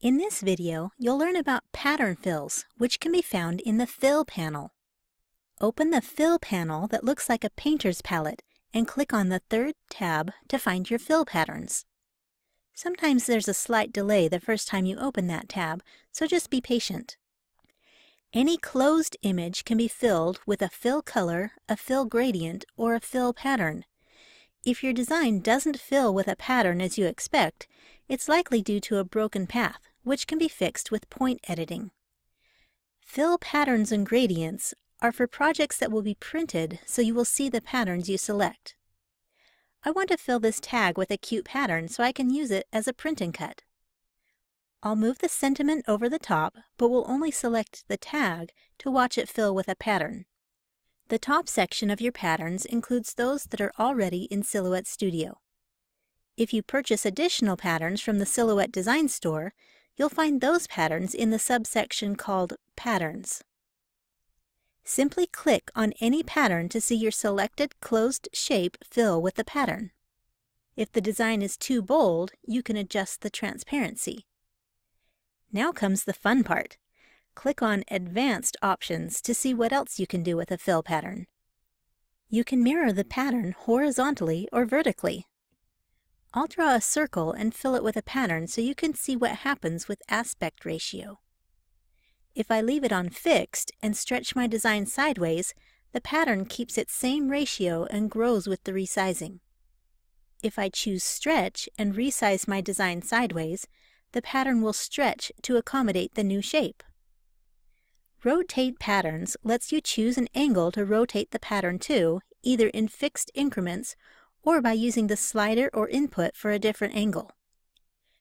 In this video, you'll learn about pattern fills, which can be found in the Fill panel. Open the Fill panel that looks like a painter's palette and click on the third tab to find your fill patterns. Sometimes there's a slight delay the first time you open that tab, so just be patient. Any closed image can be filled with a fill color, a fill gradient, or a fill pattern. If your design doesn't fill with a pattern as you expect, it's likely due to a broken path, which can be fixed with point editing. Fill patterns and gradients are for projects that will be printed, so you will see the patterns you select. I want to fill this tag with a cute pattern so I can use it as a print and cut. I'll move the sentiment over the top, but will only select the tag to watch it fill with a pattern. The top section of your patterns includes those that are already in Silhouette Studio. If you purchase additional patterns from the Silhouette Design Store, you'll find those patterns in the subsection called Patterns. Simply click on any pattern to see your selected closed shape fill with the pattern. If the design is too bold, you can adjust the transparency. Now comes the fun part. Click on Advanced Options to see what else you can do with a fill pattern. You can mirror the pattern horizontally or vertically. I'll draw a circle and fill it with a pattern so you can see what happens with aspect ratio. If I leave it on Fixed and stretch my design sideways, the pattern keeps its same ratio and grows with the resizing. If I choose Stretch and resize my design sideways, the pattern will stretch to accommodate the new shape. Rotate Patterns lets you choose an angle to rotate the pattern to, either in fixed increments or by using the slider or input for a different angle.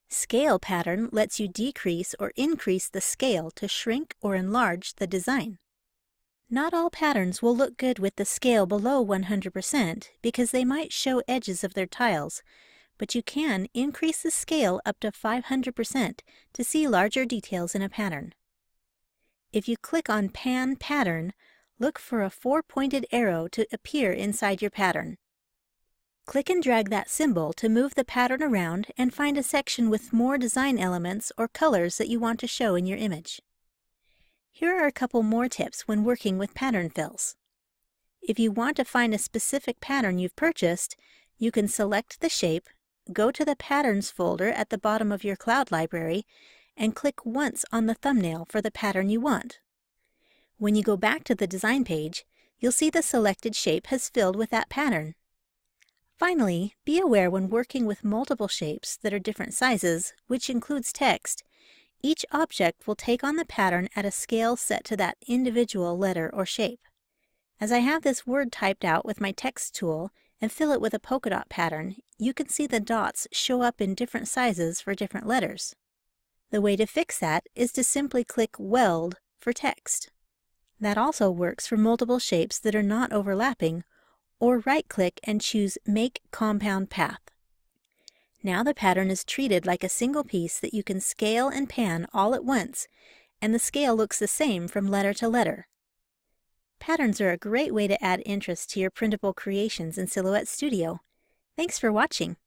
Scale Pattern lets you decrease or increase the scale to shrink or enlarge the design. Not all patterns will look good with the scale below 100% because they might show edges of their tiles, but you can increase the scale up to 500% to see larger details in a pattern. If you click on Pan Pattern, look for a 4-pointed arrow to appear inside your pattern. Click and drag that symbol to move the pattern around and find a section with more design elements or colors that you want to show in your image. Here are a couple more tips when working with pattern fills. If you want to find a specific pattern you've purchased, you can select the shape, go to the Patterns folder at the bottom of your cloud library, and click once on the thumbnail for the pattern you want. When you go back to the design page, you'll see the selected shape has filled with that pattern. Finally, be aware when working with multiple shapes that are different sizes, which includes text, each object will take on the pattern at a scale set to that individual letter or shape. As I have this word typed out with my text tool and fill it with a polka dot pattern, you can see the dots show up in different sizes for different letters. The way to fix that is to simply click Weld for text. That also works for multiple shapes that are not overlapping, or right-click and choose Make Compound Path. Now the pattern is treated like a single piece that you can scale and pan all at once, and the scale looks the same from letter to letter. Patterns are a great way to add interest to your printable creations in Silhouette Studio. Thanks for watching.